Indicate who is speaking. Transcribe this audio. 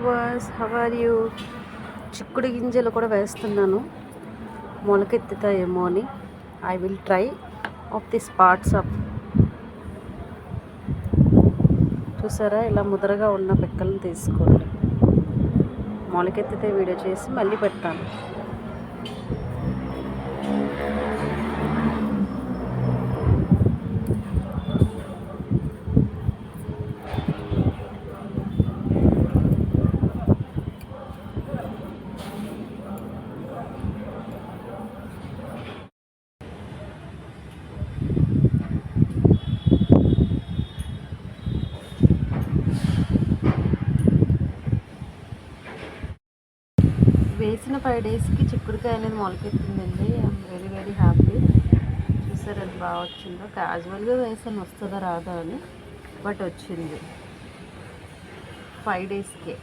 Speaker 1: Viewers, how are you? చిక్కుడు గింజలు కూడా వేస్తున్నాను, మొలకెత్తుతాయేమో అని. I will try of this parts of. చూసారా, ఇలా ముదరగా ఉన్న పిక్కలను తీసుకోండి. మొలకెత్తితే వీడియో చేసి మళ్ళీ పెడతాను. వేసిన 5 డేస్కి చిక్కుడుకాయ అనేది మొలకెత్తిందండి. I'm very very happy. చూసారు అది బాగా వచ్చిందో. క్యాజువల్గా వేసాను వస్తుందా రాదా అని, బట్ వచ్చింది 5 డేస్కే.